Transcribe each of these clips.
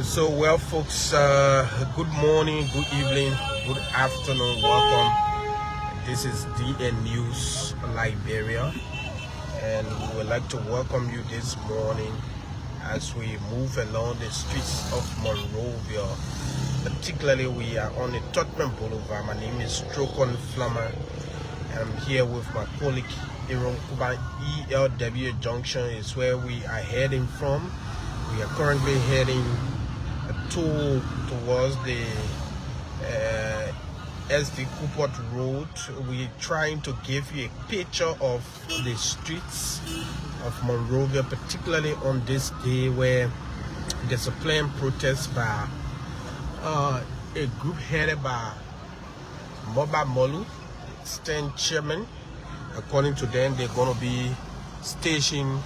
So well, folks, good morning, good evening, good afternoon, welcome. This is DN News Liberia, and we would like to welcome you this morning as we move along the streets of Monrovia. Particularly, we are on the Tottenham Boulevard. My name is Trokon Flammer, and I'm here with my colleague Iron Kuba. ELW Junction is where we are heading from. We are currently heading towards the S.T.A.N.D Road. We're trying to give you a picture of the streets of Monrovia, particularly on this day where there's a planned protest by a group headed by Moba Molu, S.T.A.N.D chairman. According to them, they're going to be stationing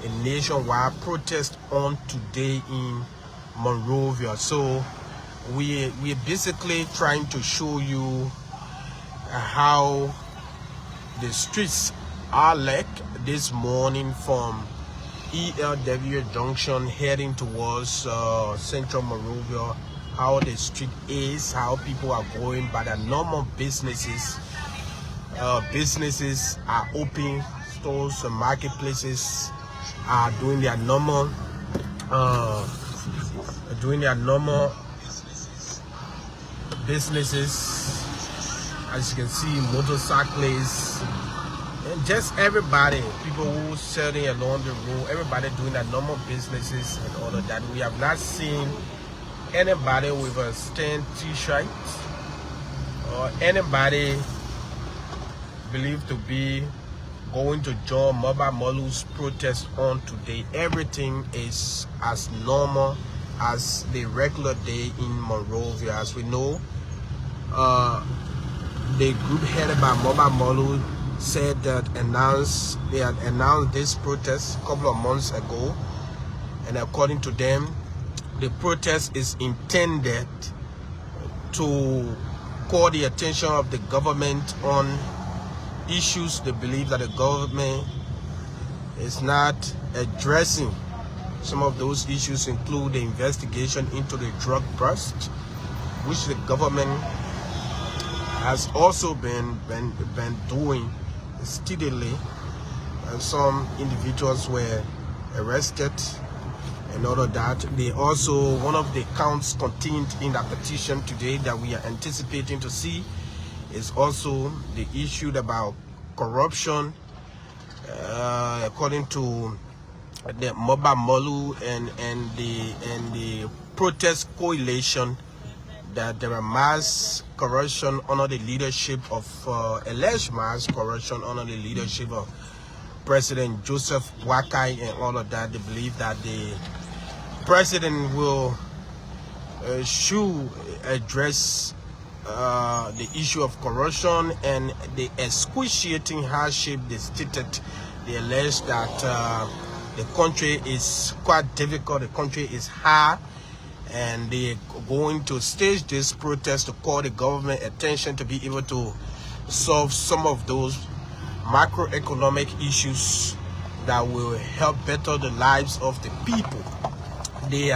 a nationwide protest on today in Monrovia. So we're basically trying to show you how the streets are like this morning from ELW Junction heading towards central Monrovia, how the street is, how people are going by their normal businesses. Businesses are open, stores and marketplaces are doing their normal businesses. As you can see, motorcyclists and just everybody, people who selling along the road, everybody doing their normal businesses and all of that. We have not seen anybody with a S.T.A.N.D t-shirt or anybody believed to be going to join Moba Molu's protest on today. Everything is as normal as the regular day in Monrovia. As we know, the group headed by Moba Molu said that they had announced this protest a couple of months ago, and according to them, the protest is intended to call the attention of the government on issues they believe that the government is not addressing. Some of those issues include the investigation into the drug bust, which the government has also been doing steadily, and some individuals were arrested and all of that. They also, one of the counts contained in that petition today that we are anticipating to see is also the issue about corruption. According to the Moba Molu and the protest coalition, that there are mass corruption under the leadership of alleged mass corruption under the leadership of President Joseph Wakai and all of that. They believe that the president will should address the issue of corruption and the excruciating hardship they stated. They allege that the country is quite difficult, the country is hard, and they're going to stage this protest to call the government attention to be able to solve some of those macroeconomic issues that will help better the lives of the people. They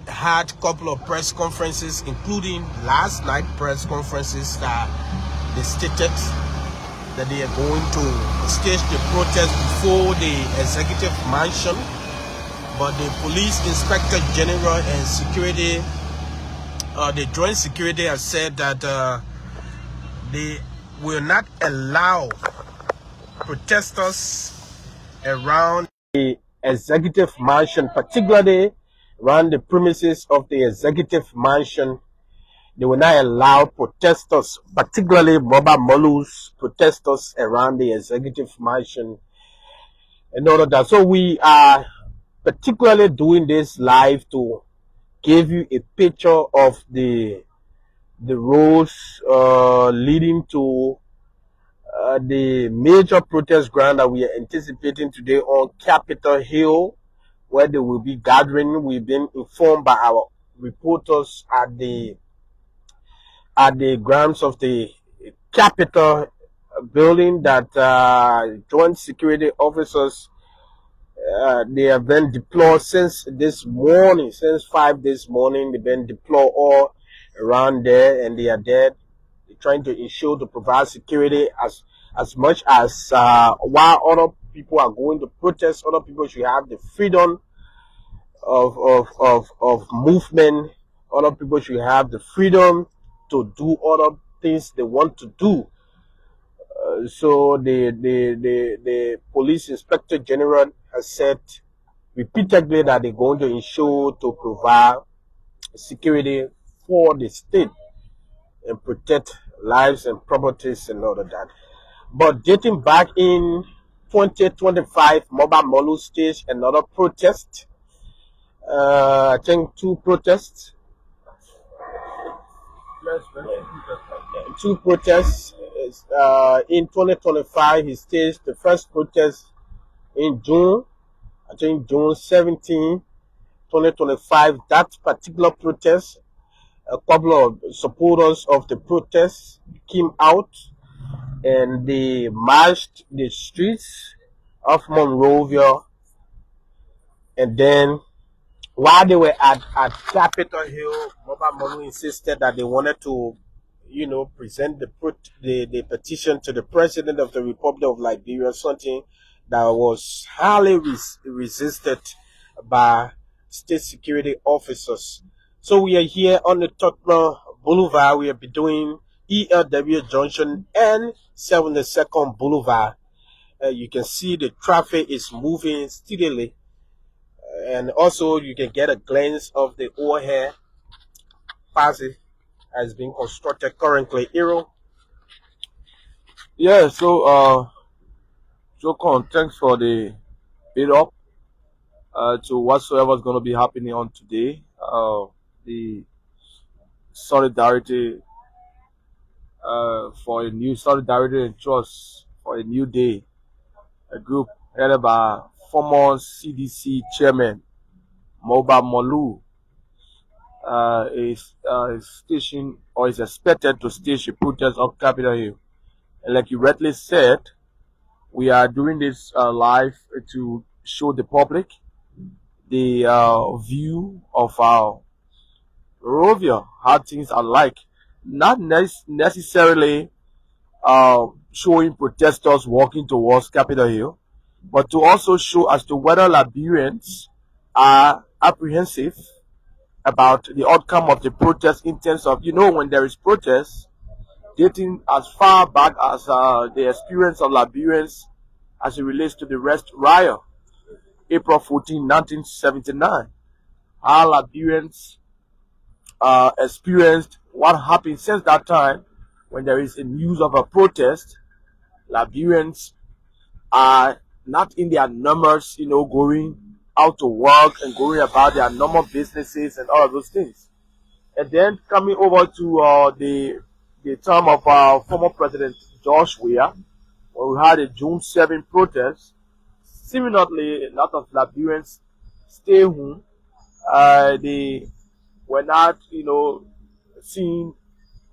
had a couple of press conferences, including last night press conferences, that they stated that they are going to stage the protest before the executive mansion, but the police inspector general and security, the joint security, has said that they will not allow protesters around the executive mansion, particularly around the premises of the executive mansion. They will not allow protesters, particularly Moba Molu's protesters, around the executive mansion and all of that. So we are particularly doing this live to give you a picture of the roads leading to the major protest ground that we are anticipating today on Capitol Hill, where they will be gathering. We've been informed by our reporters at the grounds of the Capitol building that joint security officers They have been deployed since this morning, since 5 this morning. They've been deployed all around there, and they are there. They're trying to ensure to provide security as much as while other people are going to protest, other people should have the freedom of movement. Other people should have the freedom to do other things they want to do. So the police inspector general has said repeatedly that they're going to ensure to provide security for the state and protect lives and properties and all of that. But dating back in 2025, Mobile Molu staged another protest. I think two protests. In 2025, he staged the first protest in June, I think June 17, 2025. That particular protest, a couple of supporters of the protest came out and they marched the streets of Monrovia, and then while they were at Capitol Hill, Mobile Monu insisted that they wanted to, present the petition to the president of the Republic of Liberia, something that was highly resisted by state security officers. So we are here on the Tottenham Boulevard. We will be doing ELW Junction and 72nd Boulevard. You can see the traffic is moving steadily, and also you can get a glance of the overhead passage as being constructed currently. Hero. Yeah, Jokon, thanks for the build up to whatsoever is going to be happening on today. The solidarity for a new solidarity and trust for a new day. A group headed by former CDC chairman Moba Molu is stationed or is expected to stage a protest up Capitol Hill. And like you rightly said, we are doing this live to show the public the view of our Monrovia, how things are like. Not necessarily showing protesters walking towards Capitol Hill, but to also show as to whether Liberians are apprehensive about the outcome of the protest in terms of, when there is protest, dating as far back as the experience of Liberians as it relates to the Rest Riot, April 14, 1979. How Liberians experienced what happened since that time when there is a news of a protest. Liberians are not in their numbers, going out to work and going about their normal businesses and all of those things. And then coming over to the term of our former president George Weah, when we had a June 7 protest, similarly a lot of Liberians stay home. They were not, seen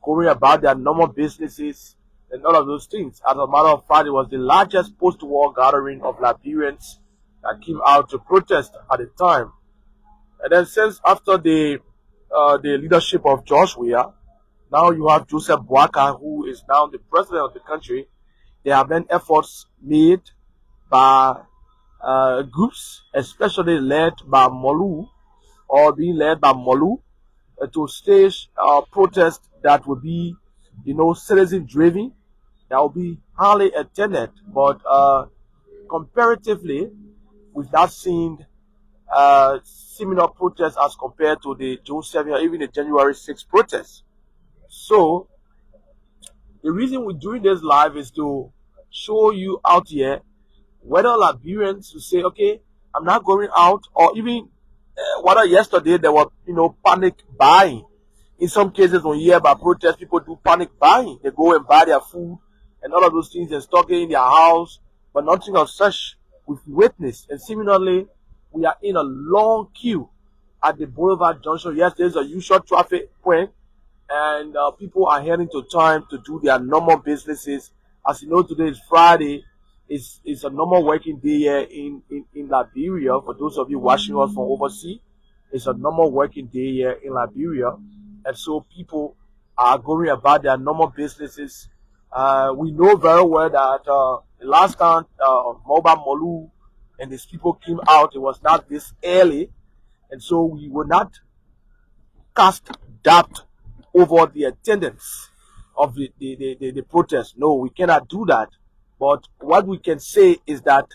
going about their normal businesses and all of those things. As a matter of fact, it was the largest post-war gathering of Liberians that came out to protest at the time. And then since after the leadership of George Weah, now you have Joseph Boakai, who is now the president of the country. There have been efforts made by groups, especially led by Molu, or being led by Molu, to stage protest that will be, citizen driven, that will be highly attended. But comparatively, we've not seen similar protests as compared to the June 7 or even the January 6 protests. So the reason we're doing this live is to show you out here whether Liberians will say, okay, I'm not going out, or even whether yesterday there were, panic buying. In some cases, when you hear about protests, people do panic buying. They go and buy their food and all of those things and stock it in their house, but nothing of such we've witnessed. And similarly, we are in a long queue at the Boulevard Junction. Yes, there's a usual traffic point, and people are heading to time to do their normal businesses. As you know, today is Friday. It's a normal working day here in Liberia. For those of you watching us from overseas, it's a normal working day here in Liberia, and so people are going about their normal businesses. We know very well that the last time Mobile Molu and these people came out, it was not this early, and so we will not cast doubt over the attendance of the protest. No, we cannot do that. But what we can say is that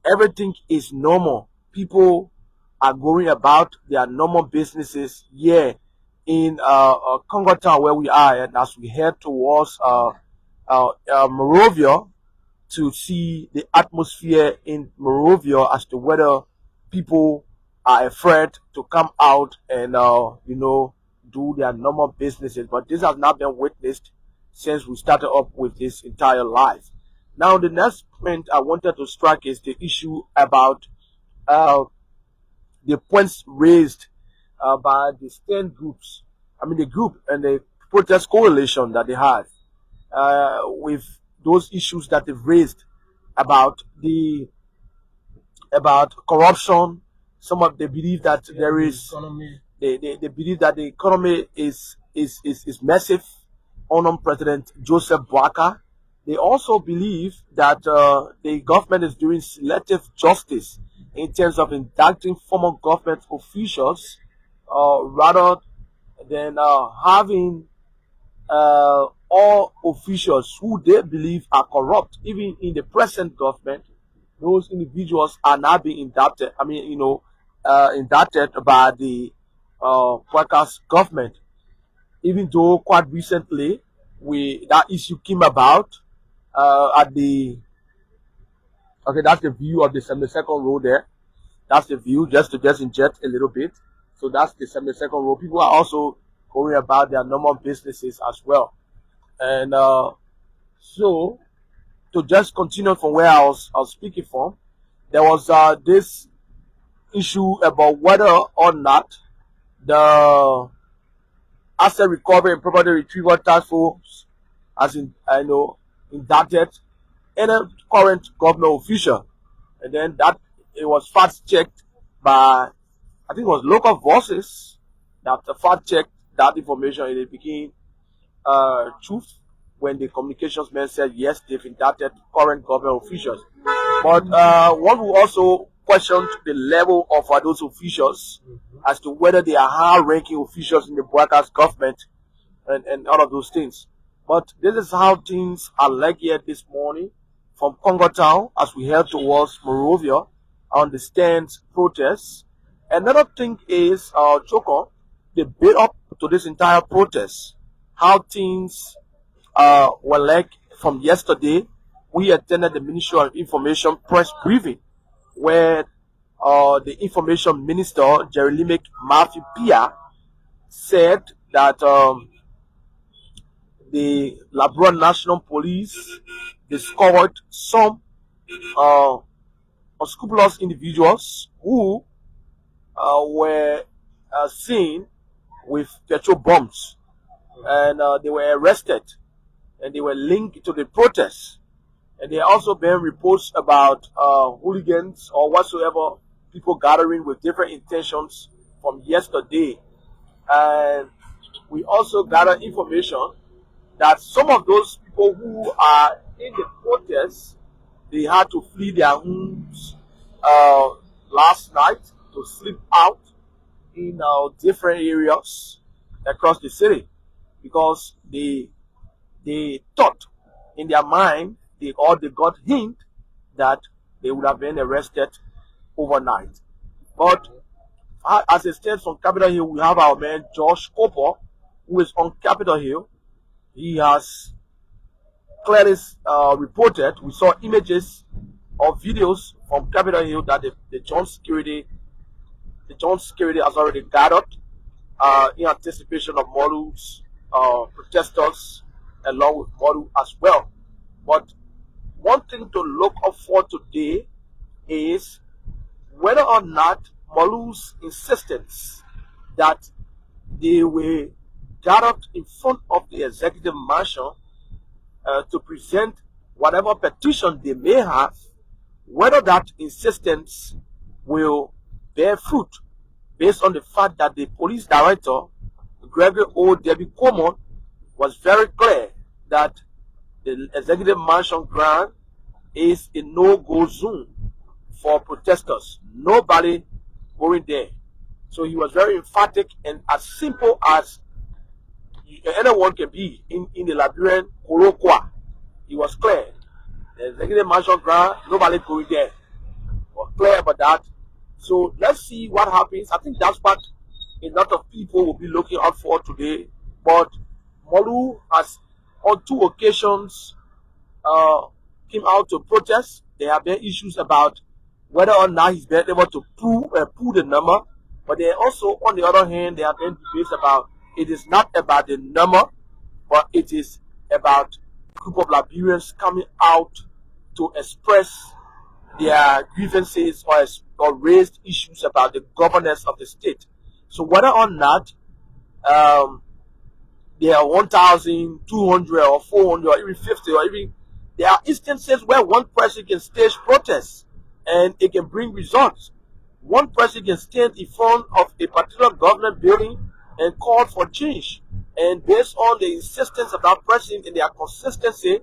everything is normal. People are going about their normal businesses here in Congo Town where we are, and as we head towards Monrovia, to see the atmosphere in Monrovia as to whether people are afraid to come out and do their normal businesses. But this has not been witnessed since we started up with this entire life. Now, the next point I wanted to strike is the issue about uh, the points raised by the S.T.A.N.D groups. I mean, the group and the protest coalition that they had with those issues that they've raised about about corruption. Some of they believe that there is they believe that the economy is massive on President Joseph Boakai. They also believe that the government is doing selective justice in terms of indicting former government officials rather than having all officials who they believe are corrupt, even in the present government. Those individuals are now being indicted. I mean, indicted by the Quakers government. Even though quite recently, that issue came about at the okay. That's the view of the 72nd row there. That's the view. Just to inject a little bit. So that's the 72nd row. People are also going about their normal businesses as well. And so, to just continue from where I was speaking from, there was this issue about whether or not the asset recovery and property retrieval task force, as in indicted any current government official, and then that it was fact checked by I think it was local voices that fact checked that information and it became truth when the communications man said yes, they've indicted current government officials. But one will also question the level of those officials as to whether they are high-ranking officials in the Boakai's government and all of those things. But this is how things are like here this morning from Congo Town as we head towards Monrovia on the S.T.A.N.D protests. Another thing is, Choco, the build up to this entire protest, how things were like from yesterday. We attended the Ministry of Information press briefing where the Information Minister, Jeremy Matthew Pia, said that the Liberian National Police discovered some uh, unscrupulous individuals who were seen with petrol bombs, and they were arrested and they were linked to the protests. And there also been reports about hooligans or whatsoever people gathering with different intentions from yesterday. And we also gathered information that some of those people who are in the protests, they had to flee their homes last night to sleep out in different areas across the city because they thought in their mind they got hint that they would have been arrested overnight. But as it stands on Capitol Hill, we have our man Josh Cooper, who is on Capitol Hill. He has clearly reported. We saw images or videos from Capitol Hill that the John security has already gathered in anticipation of Moru's protesters along with Moru as well. But one thing to look up for today is whether or not Moru's insistence that they were gathered in front of the executive mansion to present whatever petition they may have, whether that insistence will bear fruit based on the fact that the police director, Gregory O. Debbie Coleman, was very clear that the executive mansion grant is a no-go zone for protesters. Nobody going there. So he was very emphatic and as simple as anyone can be in the Liberian colloquia. He was clear. The executive mansion grant, nobody going there. Was clear about that. So let's see what happens. I think that's what a lot of people will be looking out for today. But Molu has on 2 occasions came out to protest. There have been issues about whether or not he's been able to pull the number. But there also, on the other hand, there have been debates about it is not about the number, but it is about a group of Liberians coming out to express their grievances or raised issues about the governance of the state. So whether or not there are 1,200 or 400 or even 50 or even there are instances where one person can stage protests and it can bring results. One person can stand in front of a particular government building and call for change. And based on the insistence of that person and their consistency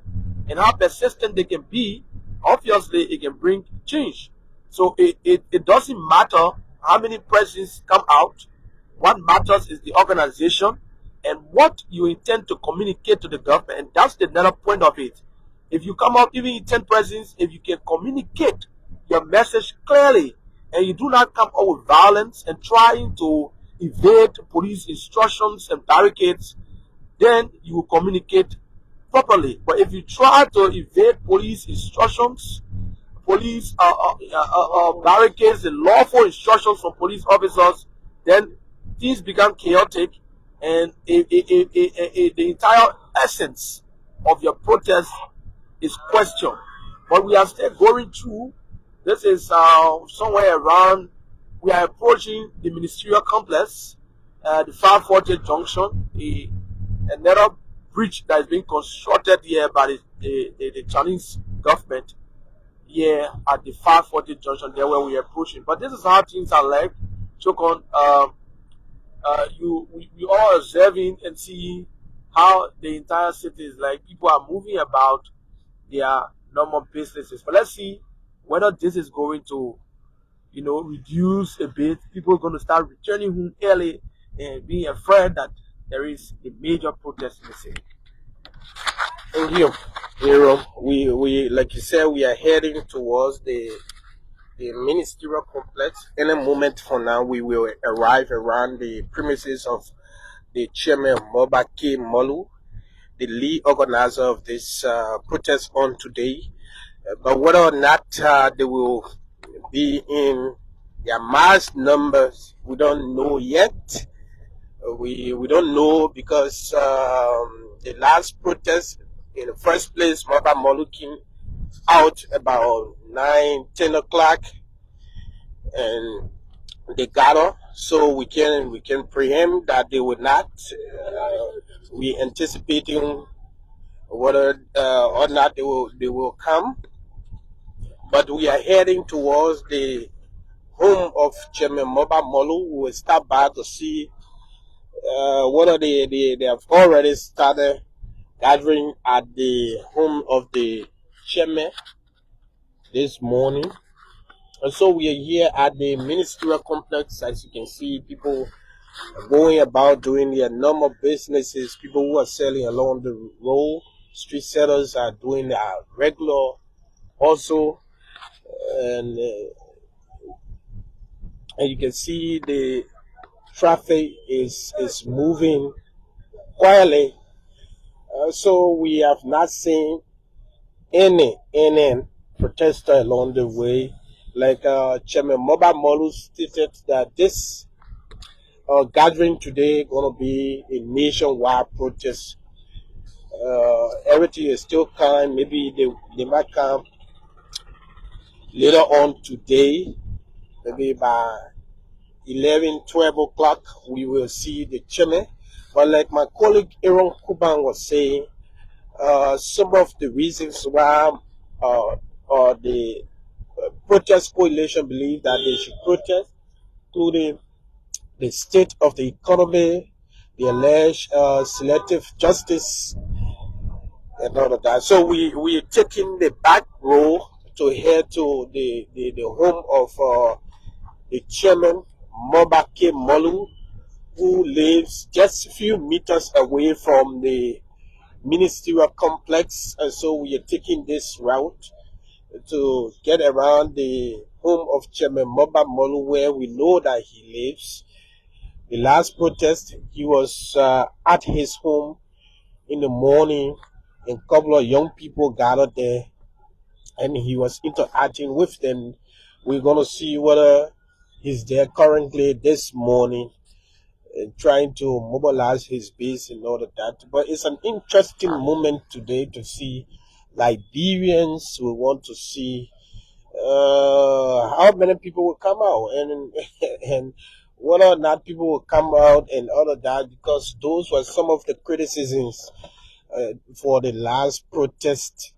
and how persistent they can be, obviously it can bring change. So it doesn't matter how many persons come out. What matters is the organization and what you intend to communicate to the government. And that's the another point of it. If you come out even in 10 persons, if you can communicate your message clearly and you do not come out with violence and trying to evade police instructions and barricades, then you will communicate properly. But if you try to evade police instructions, police barricades, and lawful instructions from police officers, then things become chaotic and the entire essence of your protest is questioned. But we are still going through. This is somewhere around, we are approaching the ministerial complex, the 540 junction, another bridge that is being constructed here by the Chinese government here at the 540 junction there where we are approaching. But this is how things are like. Chokon, we all observing and see how the entire city is like. People are moving about their normal businesses. But let's see whether this is going to, reduce a bit. People are going to start returning home early and being afraid that there is a major protest in the city. Thank you, Aaron. We like you said, we are heading towards the ministerial complex. In a moment from now, we will arrive around the premises of the chairman Mobake Molu, the lead organizer of this protest on today. But whether or not they will be in their mass numbers, we don't know yet. We don't know because the last protest in the first place, Mobake Molu came out about 9-10 o'clock and they gather, so we can preempt that they will not. We anticipating whether or not they will come, but we are heading towards the home of Chairman Mobake Molu. We will stop by to see whether they have already started gathering at the home of the chairman this morning. And so we are here at the ministerial complex. As you can see, people are going about doing their normal businesses. People who are selling along the road, street sellers are doing their regular also. And you can see the traffic is moving quietly. So we have not seen any protester along the way. Like Chairman Mobake Molu stated that this gathering today going to be a nationwide protest. Everything is still calm. Maybe they might come later on today. Maybe by 11-12 o'clock we will see the chairman. But like my colleague Aaron Kuban was saying, some of the reasons why the protest coalition believe that they should protest, including the state of the economy, the alleged selective justice, and all of that. So we are taking the back road to head to the home of the chairman, Mobake Molu, who lives just a few meters away from the ministerial complex. And so we are taking this route to get around the home of Chairman Moba Molu, where we know that he lives. The last protest, he was at his home in the morning, and a couple of young people gathered there, and he was interacting with them. We're going to see whether he's there currently this morning, trying to mobilize his base and all of that. But it's an interesting moment today to see Liberians. We want to see how many people will come out, and and whether or not people will come out and all of that, because those were some of the criticisms for the last protest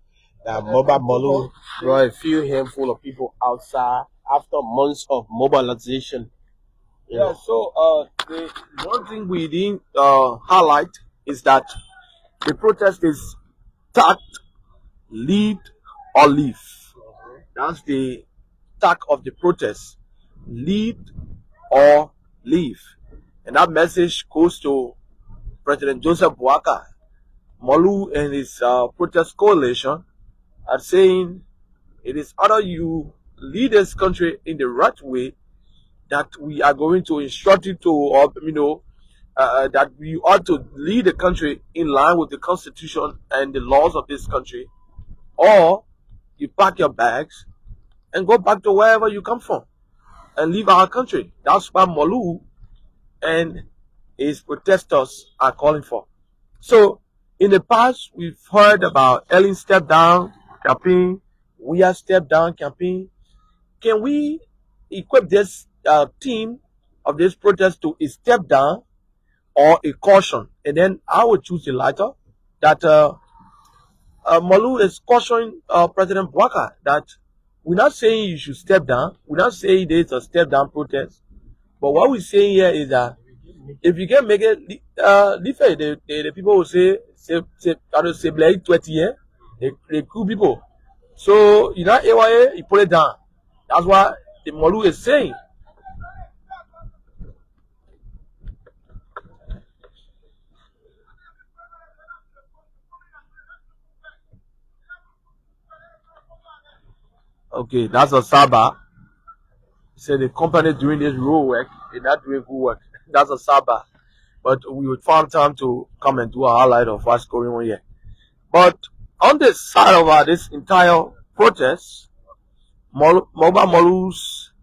that Moba Molu brought a few handful of people outside after months of mobilization. Yeah, so the one thing we didn't highlight is that the protest is tact, lead, or leave. That's the tact of the protest: lead or leave. And that message goes to President Joseph Boakai. Molu and his protest coalition are saying it is either you lead this country in the right way, that we are going to instruct you to, or that we ought to lead the country in line with the constitution and the laws of this country, or you pack your bags and go back to wherever you come from and leave our country. That's what Molu and his protesters are calling for. So, in the past, we've heard about Ellen step down campaign, we are step down campaign. Can we equip this team of this protest to a step down or a caution? And then I would choose the latter, that Malu is cautioning President Bwaka that we're not saying you should step down. We're not saying there's a step down protest. But what we're saying here is that if you can make it, different, the people will I don't say, like 20 years, they cool people. So, you know, AYA, you put it down. That's what the Malu is saying. Okay, that's a Saba. He said the company doing this road work, they're not doing good work. That's a Saba. But we would find time to come and do a highlight of what's going on here. But on the side of this entire protest, Moba Molu's,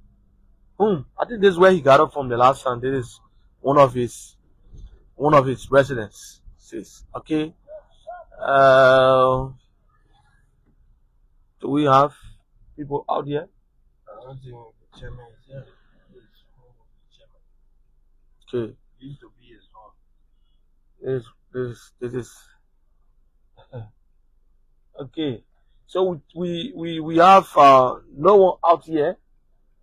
I think this is where he got up from the last time. This is one of his residents. Says, okay, do we have people out here? I don't think the chairman is here. Okay. Used to be his home. This is okay. So we have no one out here,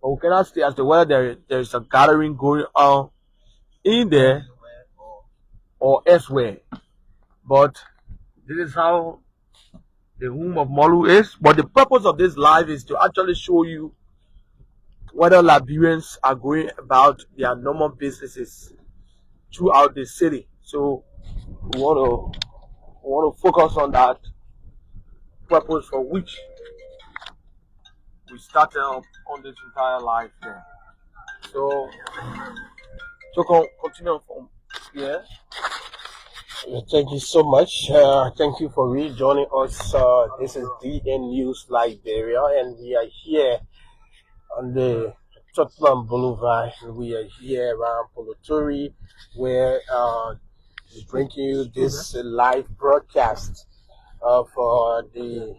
but we cannot stay as to whether there is a gathering going on in there or elsewhere. But this is how the home of Molu is. But the purpose of this live is to actually show you whether Liberians are going about their normal businesses throughout the city. So we want to focus on that purpose for which we started up on this entire life here. So continue from here. Thank you so much. Thank you for rejoining us. This is DN News Liberia, and we are here on the Tottenham Boulevard. We are here around Polotori, where we bring you this live broadcast of the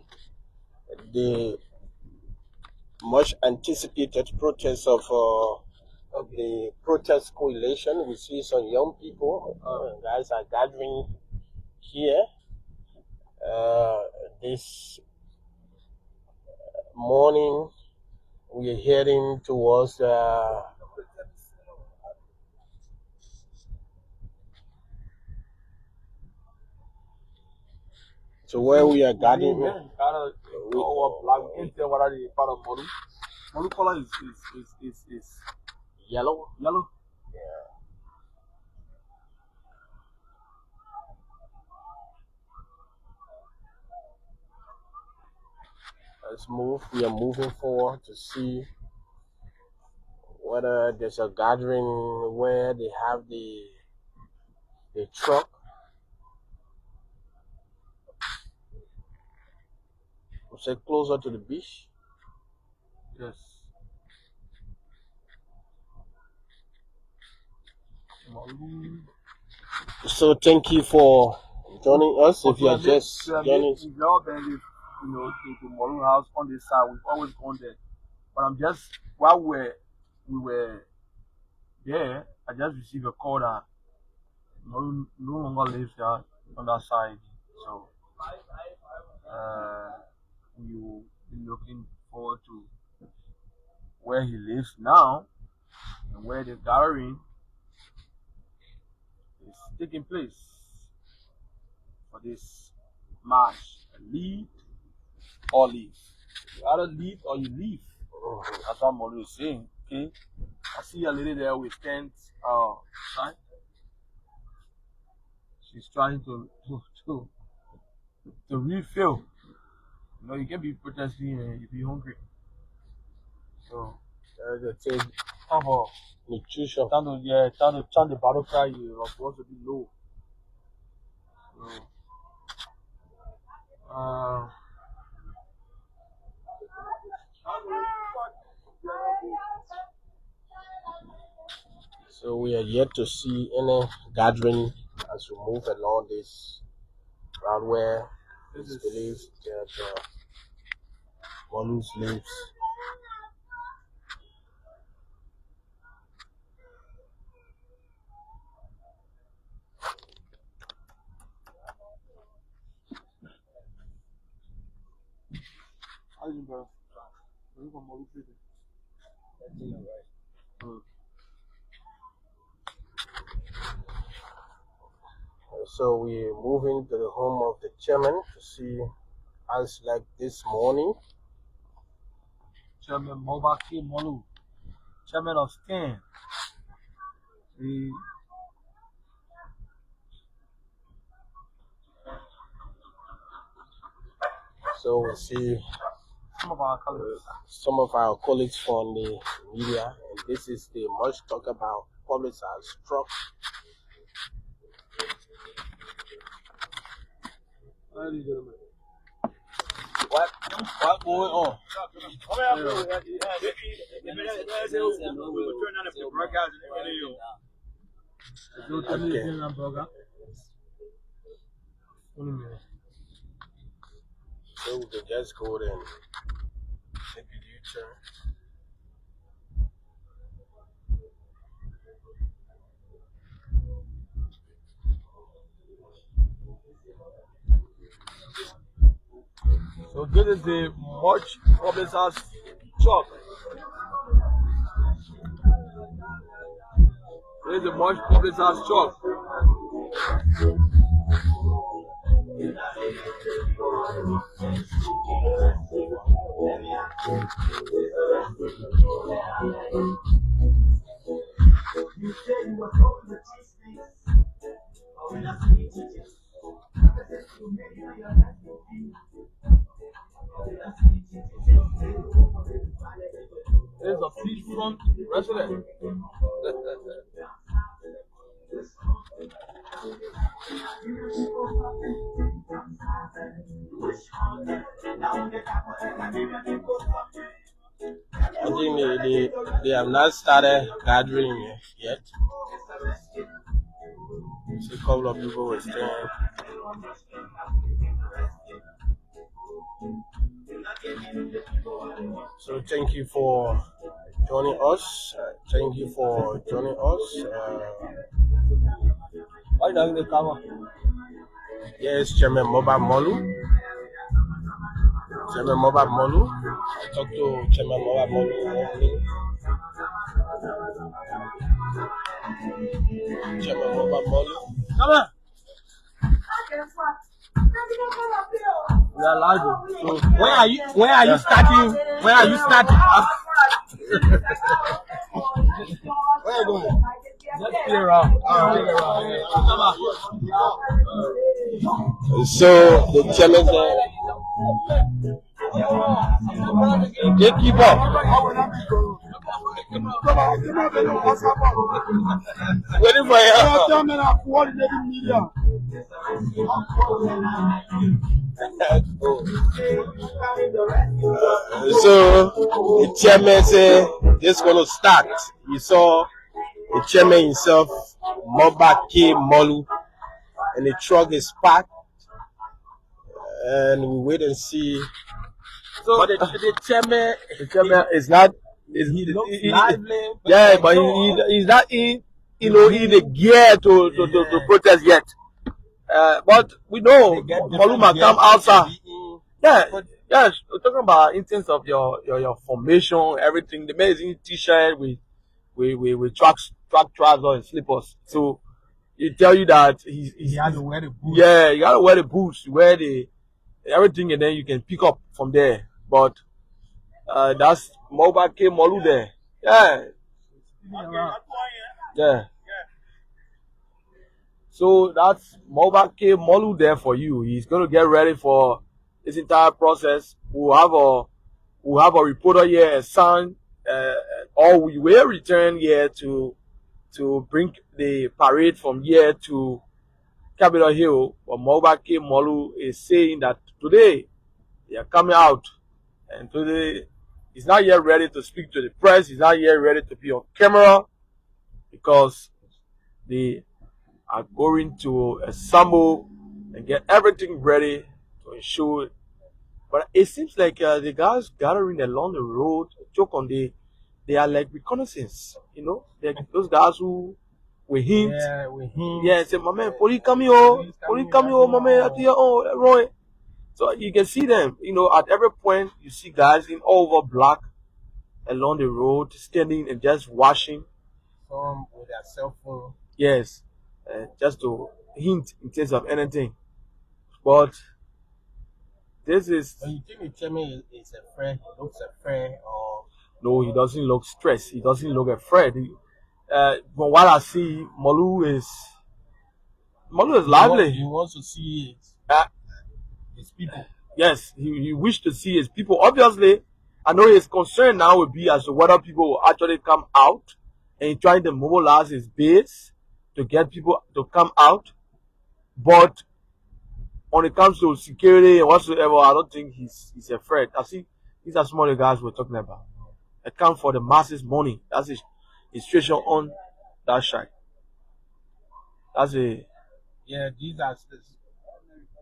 much anticipated protest of the protest coalition. We see some young people, guys are gathering here, This morning we are heading towards to where we are gathering. We can't tell whether they part of Molu. Molu color is Yellow. yellow. Let's move. We are moving forward to see whether there's a gathering where they have the truck. We say closer to the beach. Yes. Molu. So thank you for joining us. If you are just we have joining, we've never been, to Molu House on this side. We've always gone there. But I'm just while we were there, I just received a call that no longer lives there on that side. So we will be looking forward to where he lives now and where the gathering is taking place for this march. Lead or leave. You either lead or you leave. That's what Molu is saying. Okay. I see a lady there with tent sign. She's trying to refill. You can be protesting if you're hungry. So the thing, time for nutrition. time to chant the battle cry. You're supposed to be low. So, So we are yet to see any gathering as we move along this route where it's believed that Walus lives. how you bro? You from Molu City? So we're moving to the home of the chairman to see us like this morning. Chairman Mobaki Molu, chairman of S.T.A.N.D. So we see Some of our colleagues. some of our colleagues from the media, and this is the much talk about publicized truck. What going on? So we can just go there and take a U-turn. So this is the much publicized truck. This is the much publicized truck. There's a beachfront resident. I think they have not started gathering yet. So a couple of people were staying. So thank you for joining us. Thank you for joining us. Why doesn't they cover? Yes, Chairman Mobile Molu. Chairman Mobile Molu. I talked to Chairman Mobile Molu. Chairman Mobile Molu. Come on. We are live. So Where are you? Where are you starting? Where are you starting? Where are you going? just play around. So the chairman said, "They keep up." Waiting for So the chairman said, "This going to start." You saw the chairman himself, Mobake Molu, and the truck is parked, and we wait and see. So But the chairman is not. he looks lively. Yeah, but he's not in the gear to protest yet. But we know Maluma come outside. Yeah, yes. We're talking about instance of your formation, everything. The amazing T-shirt with track trousers and slippers. So it tell you that he has to wear the boots. Yeah, you gotta wear the boots, wear the everything, and then you can pick up from there. But that's Mobake Molu there. Yeah. Yeah. So that's Mobake Molu there for you. He's going to get ready for this entire process. We'll have a reporter here, S.T.A.N.D, or we will return here to bring the parade from here to Capitol Hill. But Mobake Molu is saying that today they are coming out, and today he's not yet ready to speak to the press. He's not yet ready to be on camera because they are going to assemble and get everything ready to ensure. But it seems like the guys gathering along the road, joke on they are like reconnaissance, they're those guys who we hint. Yeah, we hint. Yeah, say, my man, police coming, my man, at your own, Roy. So you can see them, at every point you see guys in all over black along the road, standing and just watching. Some with their cell phone. Yes, just to hint in case of anything. But this is. When you think the chairman is a friend, he looks a friend, or no, he doesn't look stressed. He doesn't look afraid. From what I see, Molu is lively. He wants to see his people. Yes, he wished to see his people. Obviously, I know his concern now would be as to whether people will actually come out and trying to mobilize his base to get people to come out. But when it comes to security and whatsoever, I don't think he's afraid. I see these are some of the guys we're talking about. Account for the masses' money. That's his situation on that side. That's a. Yeah, these are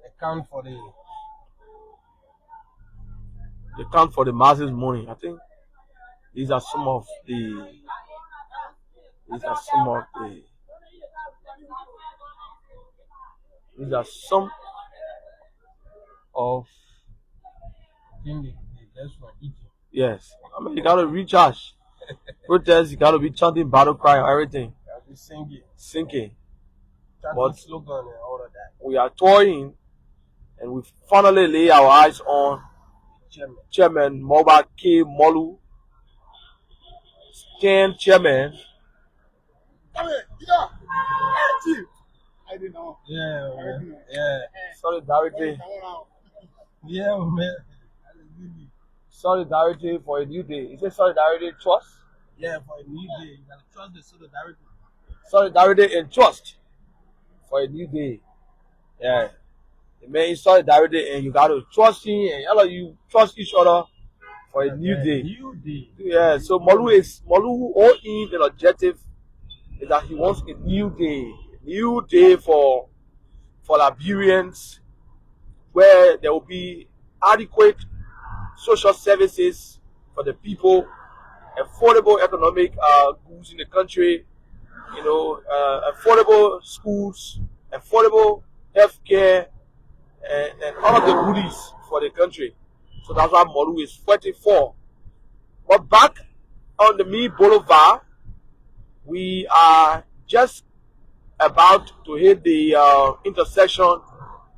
account for the masses' money. I think these are some of the. These are some of yes. I mean, you gotta recharge. Protest, you gotta be chanting battle cry and everything. Singing. But slogan and all of that. We are toying, and we finally lay our eyes on Chairman Mobake Molu, S.T.A.N.D chairman. I didn't know. Yeah. Solidarity. Yeah, man. Solidarity for a new day. Is it solidarity trust? Yeah, for a new day. You gotta trust the solidarity. Solidarity and trust for a new day. Yeah. It means solidarity and you gotta trust him and you trust each other for a new day. New day. Yeah, so Molu all in an objective is that he wants a new day. A new day for Liberians where there will be adequate social services for the people, affordable economic goods in the country, affordable schools, affordable healthcare, and all of the goodies for the country. So that's why Molu is 44. But back on the Me Boulevard, we are just about to hit the intersection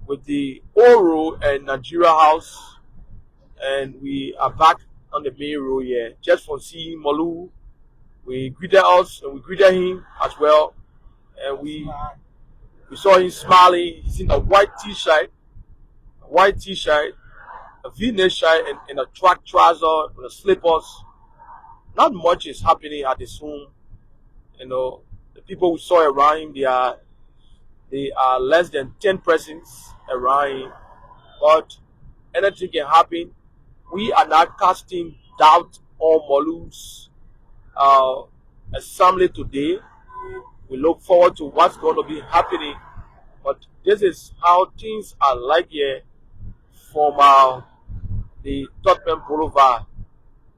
with the Oro and Nigeria House, and we are back on the main road here. Just for seeing Molu, we greeted us and we greeted him as well, and we saw him smiling. He's in a white t-shirt, a V-neck shirt, and a track trouser with a slippers. Not much is happening at his home. You know, the people we saw around him, they are less than 10 persons around him. But anything can happen. We are not casting doubt on Molu's assembly today. We look forward to what's going to be happening. But this is how things are like here from the Tottenham Boulevard.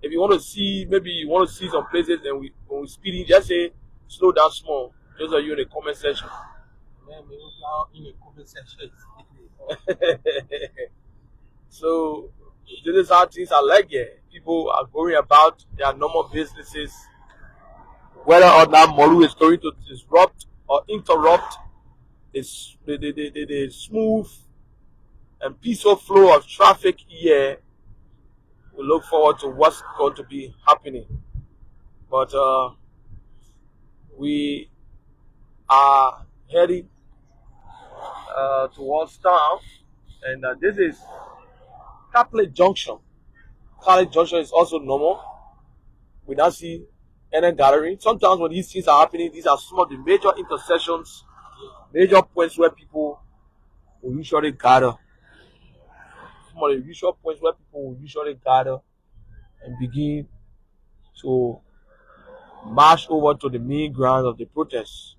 If you want to see, maybe you want to see some places, and when we speeding, just say slow down small. Those are you in the comment section. So this is how things are like here. People are going about their normal businesses. Whether or not Molu is going to disrupt or interrupt the smooth and peaceful flow of traffic here, we look forward to what's going to be happening. But we are heading towards town, and this is Catholic Junction. Catholic Junction is also normal. We now see any gathering. Sometimes when these things are happening, these are some of the major intersections, major points where people will usually gather. Some of the usual points where people will usually gather and begin to march over to the main ground of the protest.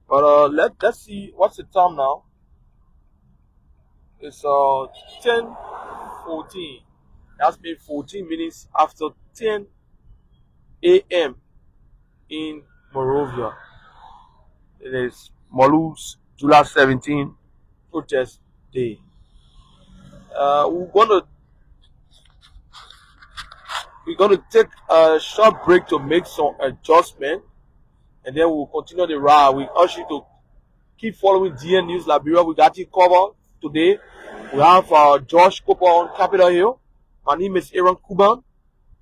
But let's see what's the time now. It's 10:14. That's been 14 minutes after 10 a.m. in Monrovia. It is Molu's July 17 protest day. We're gonna take a short break to make some adjustment, and then we'll continue the ride. We urge you to keep following DN News Liberia. We got it covered today. We have Josh Cooper on Capitol Hill. My name is Aaron Kuban,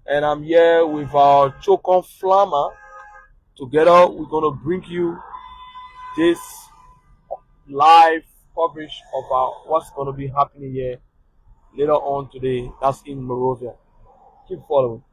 and I'm here with Chokon Flammer. Together, we're gonna bring you this live coverage of what's gonna be happening here later on today. That's in Monrovia. Keep following.